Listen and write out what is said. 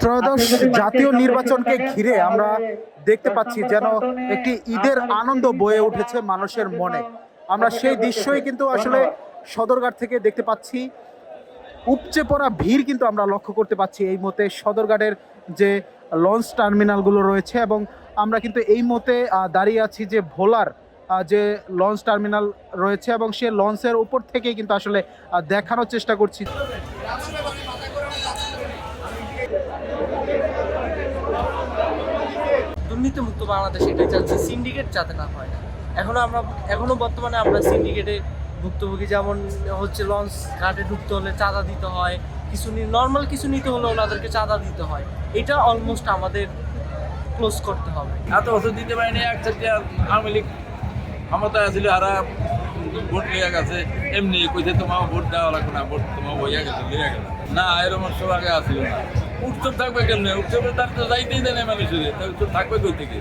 ত্রয়োদশ জাতীয় নির্বাচনকে ঘিরে আমরা দেখতে পাচ্ছি যেন একটি ঈদের আনন্দ বয়ে উঠেছে মানুষের মনে। আমরা সেই দৃশ্যই কিন্তু আসলে সদরঘাট থেকে দেখতে পাচ্ছি। উপচে পড়া ভিড় কিন্তু আমরা লক্ষ্য করতে পাচ্ছি এই মুহূর্তে সদরঘাটের যে লঞ্চ টার্মিনালগুলো রয়েছে, এবং আমরা কিন্তু এই মুহূর্তে দাঁড়িয়ে আছি যে ভোলার যে লঞ্চ টার্মিনাল রয়েছে, এবং সে লঞ্চের উপর থেকেই কিন্তু আসলে দেখানোর চেষ্টা করছি। দুর্নীতিমুক্ত বাংলাদেশ এটাই চাচ্ছে, সিন্ডিকেট যাতে না হয়। এখনো বর্তমানে আমরা সিন্ডিকেটে ভুক্তভোগী। যেমন হচ্ছে লঞ্চ ঘাটে ঢুকতে হলে চাঁদা দিতে হয়, নর্মাল কিছু নিতে হলে ওনাদেরকে চাঁদা দিতে হয়। এটা অলমোস্ট আমাদের ক্লোজ করতে হবে। এত বছর দিতে পারিনি, আওয়ামী লীগ ক্ষমতায় আছিল, হারা ভোট লিয়ে গেছে, এমনি কইছে তোমার ভোট দেওয়া লাগবে না, ভোট তোমার হইয়া গেছে, লিয়ে গেছে না, এরকম সব আগে আসছিল না। উৎসব থাকবে কেমনে? উৎসবের তার তো যাইতেই দেয় না মানুষের, উৎসব থাকবে কই থেকে?